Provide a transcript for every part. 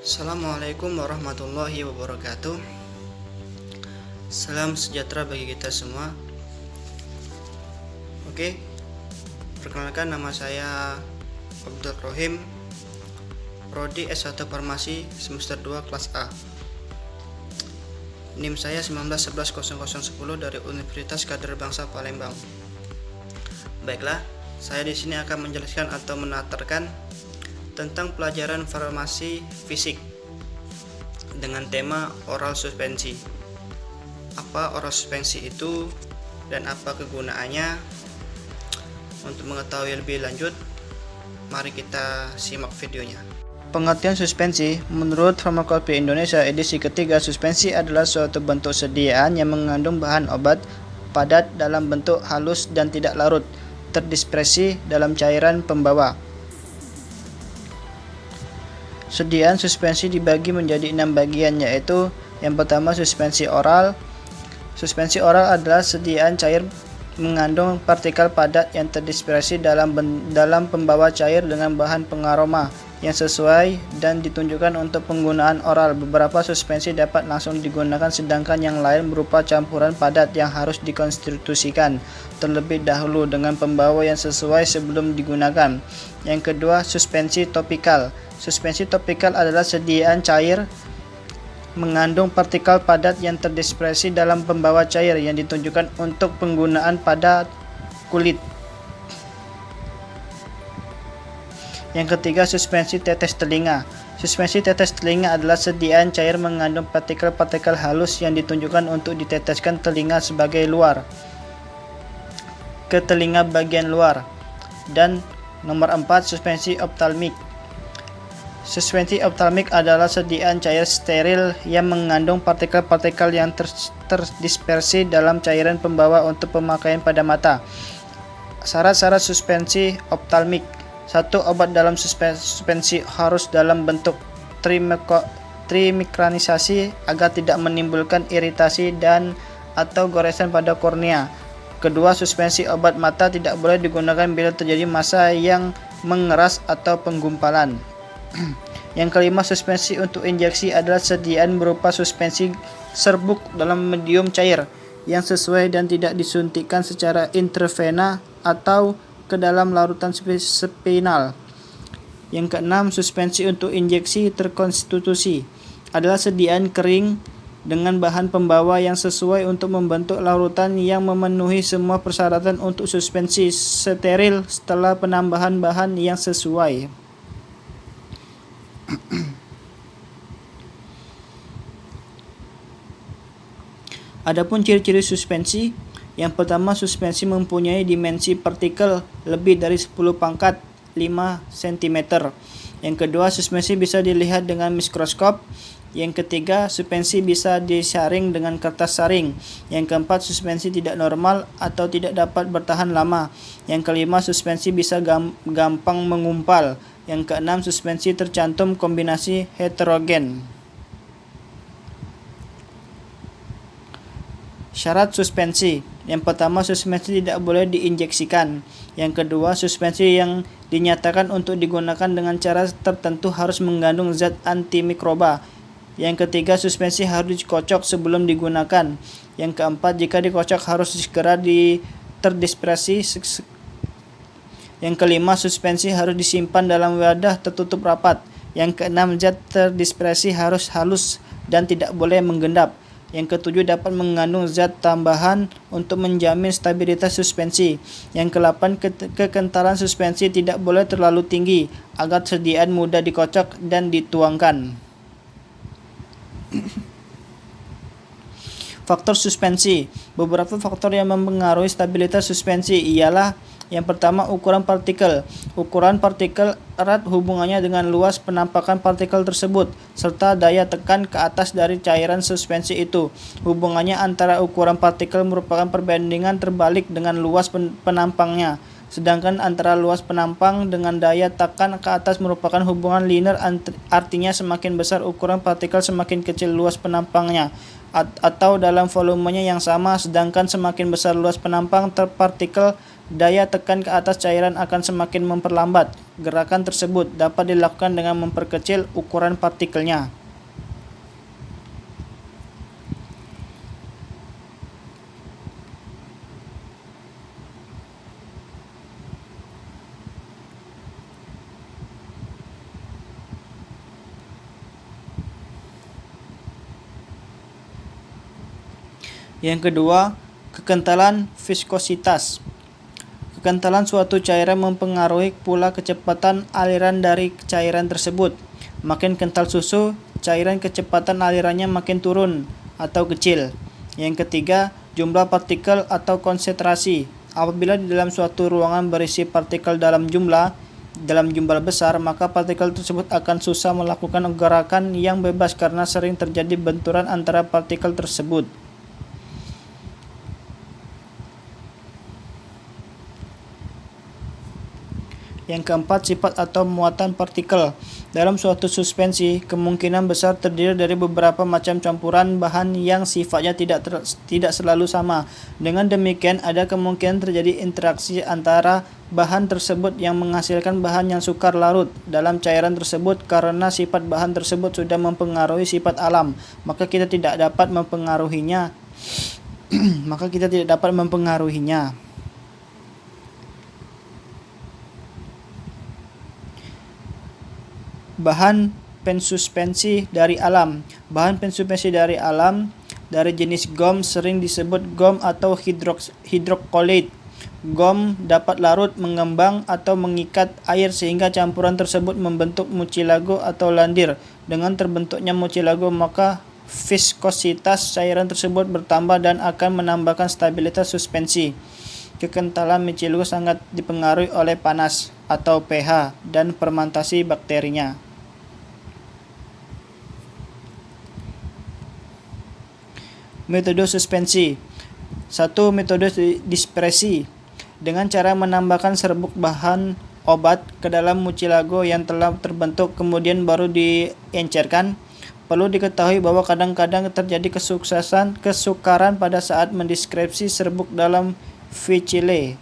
Assalamualaikum warahmatullahi wabarakatuh. Salam sejahtera bagi kita semua. Oke, perkenalkan, nama saya Abdul Rohim, Prodi S1 Farmasi semester 2 kelas A. NIM saya 19110010 dari Universitas Kader Bangsa Palembang. Baiklah, saya di sini akan menjelaskan atau menatarkan tentang pelajaran farmasi fisik dengan tema oral suspensi. Apa oral suspensi itu dan apa kegunaannya? Untuk mengetahui lebih lanjut, mari kita simak videonya. Pengertian suspensi menurut Farmakopedia Indonesia edisi ketiga, suspensi adalah suatu bentuk sediaan yang mengandung bahan obat padat dalam bentuk halus dan tidak larut, terdispersi dalam cairan pembawa. Sediaan suspensi dibagi menjadi 6 bagian, yaitu yang pertama suspensi oral. Suspensi oral adalah sediaan cair mengandung partikel padat yang terdispersi dalam pembawa cair dengan bahan pengaroma yang sesuai dan ditunjukkan untuk penggunaan oral. Beberapa suspensi dapat langsung digunakan, sedangkan yang lain berupa campuran padat yang harus dikonstitusikan terlebih dahulu dengan pembawa yang sesuai sebelum digunakan. Yang kedua, suspensi topikal. Suspensi topikal adalah sediaan cair mengandung partikel padat yang terdispersi dalam pembawa cair yang ditunjukkan untuk penggunaan pada kulit. Yang ketiga, suspensi tetes telinga. Suspensi tetes telinga adalah sediaan cair mengandung partikel-partikel halus yang ditunjukkan untuk diteteskan telinga sebagai luar ke telinga bagian luar. Dan nomor 4, suspensi optalmik. Suspensi optalmik adalah sediaan cair steril yang mengandung partikel-partikel yang terdispersi dalam cairan pembawa untuk pemakaian pada mata. Syarat-syarat suspensi optalmik: 1. Obat dalam suspensi harus dalam bentuk trimikranisasi agar tidak menimbulkan iritasi dan atau goresan pada kornea. Kedua, suspensi obat mata tidak boleh digunakan bila terjadi massa yang mengeras atau penggumpalan. Yang kelima, suspensi untuk injeksi adalah sediaan berupa suspensi serbuk dalam medium cair yang sesuai dan tidak disuntikkan secara intravena atau ke dalam larutan spinal. Yang keenam, suspensi untuk injeksi terkonstitusi adalah sediaan kering dengan bahan pembawa yang sesuai untuk membentuk larutan yang memenuhi semua persyaratan untuk suspensi steril setelah penambahan bahan yang sesuai. Adapun ciri-ciri suspensi: yang pertama, suspensi mempunyai dimensi partikel lebih dari 10 pangkat 5 cm. Yang kedua, suspensi bisa dilihat dengan mikroskop. Yang ketiga, suspensi bisa disaring dengan kertas saring. Yang keempat, suspensi tidak normal atau tidak dapat bertahan lama. Yang kelima, suspensi bisa gampang mengumpal. Yang keenam, suspensi tercantum kombinasi heterogen. Syarat suspensi: yang pertama, suspensi tidak boleh diinjeksikan. Yang kedua, suspensi yang dinyatakan untuk digunakan dengan cara tertentu harus mengandung zat antimikroba. Yang ketiga, suspensi harus dikocok sebelum digunakan. Yang keempat, jika dikocok harus segera terdispersi. Yang kelima, suspensi harus disimpan dalam wadah tertutup rapat. Yang keenam, zat terdispersi harus halus dan tidak boleh menggendap. Yang ketujuh, dapat mengandung zat tambahan untuk menjamin stabilitas suspensi. Yang kedelapan, kekentalan suspensi tidak boleh terlalu tinggi agar sediaan mudah dikocok dan dituangkan. Faktor suspensi. Beberapa faktor yang mempengaruhi stabilitas suspensi ialah: yang pertama, ukuran partikel. Ukuran partikel erat hubungannya dengan luas penampakan partikel tersebut, serta daya tekan ke atas dari cairan suspensi itu. Hubungannya antara ukuran partikel merupakan perbandingan terbalik dengan luas penampangnya. Sedangkan antara luas penampang dengan daya tekan ke atas merupakan hubungan linear, artinya semakin besar ukuran partikel semakin kecil luas penampangnya. atau dalam volumenya yang sama, sedangkan semakin besar luas penampang partikel, daya tekan ke atas cairan akan semakin memperlambat. Gerakan tersebut dapat dilakukan dengan memperkecil ukuran partikelnya. Yang kedua, kekentalan viskositas. Kekentalan suatu cairan mempengaruhi pula kecepatan aliran dari cairan tersebut. Makin kental susu, cairan kecepatan alirannya makin turun atau kecil. Yang ketiga, jumlah partikel atau konsentrasi. Apabila di dalam suatu ruangan berisi partikel dalam jumlah besar, maka partikel tersebut akan susah melakukan gerakan yang bebas karena sering terjadi benturan antara partikel tersebut. Yang keempat, sifat atau muatan partikel. Dalam suatu suspensi, kemungkinan besar terdiri dari beberapa macam campuran bahan yang sifatnya tidak selalu sama. Dengan demikian, ada kemungkinan terjadi interaksi antara bahan tersebut yang menghasilkan bahan yang sukar larut dalam cairan tersebut. Karena sifat bahan tersebut sudah mempengaruhi sifat alam, maka kita tidak dapat mempengaruhinya. Bahan pensuspensi dari alam. Bahan pensuspensi dari alam dari jenis gom sering disebut gom atau hidrokolait. Gom dapat larut, mengembang, atau mengikat air sehingga campuran tersebut membentuk mucilago atau landir. Dengan terbentuknya mucilago, maka viskositas cairan tersebut bertambah dan akan menambahkan stabilitas suspensi. Kekentalan mucilago sangat dipengaruhi oleh panas atau pH dan fermentasi bakterinya. Metode suspensi. 1. Metode dispersi. Dengan cara menambahkan serbuk bahan obat ke dalam mucilago yang telah terbentuk kemudian baru diencerkan. Perlu diketahui bahwa kadang-kadang terjadi kesukaran pada saat mendeskripsi serbuk dalam Vicele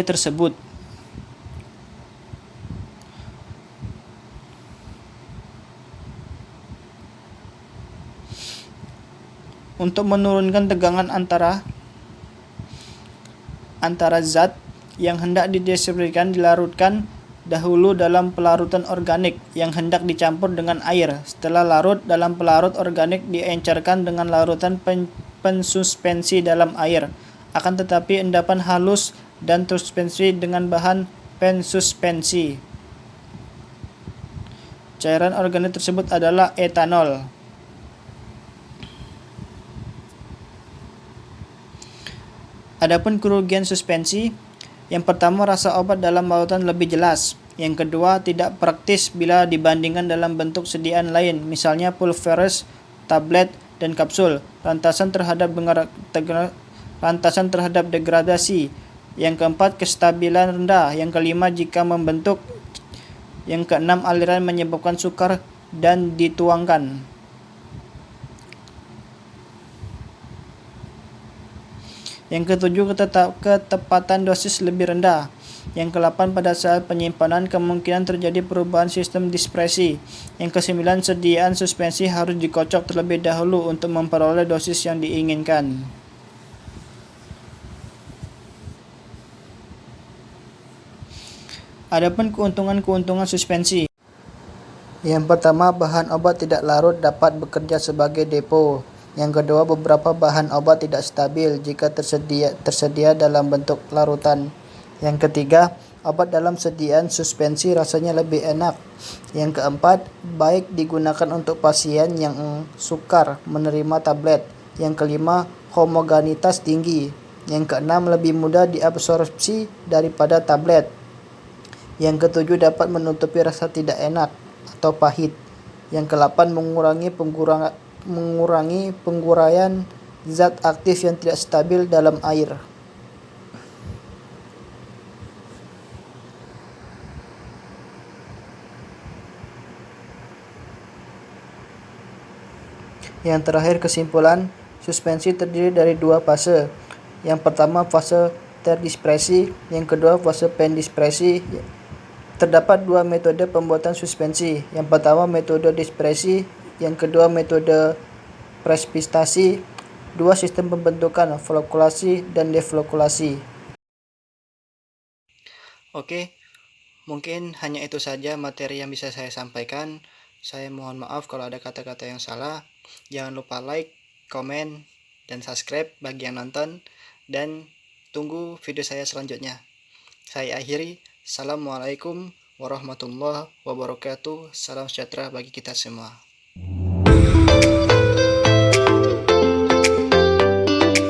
tersebut. Untuk menurunkan tegangan antara zat yang hendak dideskripsikan, dilarutkan dahulu dalam pelarutan organik yang hendak dicampur dengan air. Setelah larut dalam pelarut organik, diencerkan dengan larutan pensuspensi dalam air. Akan tetapi endapan halus dan suspensi dengan bahan pensuspensi. Cairan organik tersebut adalah etanol. Adapun kerugian suspensi, yang pertama, rasa obat dalam larutan lebih jelas. Yang kedua, tidak praktis bila dibandingkan dalam bentuk sediaan lain, misalnya pulveris, tablet, dan kapsul. Rantasan terhadap degradasi. Yang keempat, kestabilan rendah. Yang kelima, jika membentuk. Yang keenam, aliran menyebabkan sukar dan dituangkan. Yang ketujuh, ketepatan dosis lebih rendah. Yang ke-8, pada saat penyimpanan kemungkinan terjadi perubahan sistem dispersi. Yang ke-9, sediaan suspensi harus dikocok terlebih dahulu untuk memperoleh dosis yang diinginkan. Adapun keuntungan suspensi. Yang pertama, bahan obat tidak larut dapat bekerja sebagai depo. Yang kedua, beberapa bahan obat tidak stabil jika tersedia dalam bentuk larutan. Yang ketiga, obat dalam sediaan suspensi rasanya lebih enak. Yang keempat, baik digunakan untuk pasien yang sukar menerima tablet. Yang kelima, homogenitas tinggi. Yang keenam, lebih mudah diabsorpsi daripada tablet. Yang ketujuh, dapat menutupi rasa tidak enak atau pahit. Yang ke-8, mengurangi penguraian zat aktif yang tidak stabil dalam air. Yang terakhir, kesimpulan, suspensi terdiri dari dua fase. Yang pertama fase terdispersi, yang kedua fase pendispersi. Terdapat dua metode pembuatan suspensi. Yang pertama metode dispersi, yang kedua metode presipitasi. Dua sistem pembentukan, flokulasi dan deflokulasi. Oke, mungkin hanya itu saja materi yang bisa saya sampaikan. Saya mohon maaf kalau ada kata-kata yang salah. Jangan lupa like, komen, dan subscribe bagi yang nonton. Dan tunggu video saya selanjutnya. Saya akhiri. Assalamualaikum warahmatullahi wabarakatuh. Salam sejahtera bagi kita semua.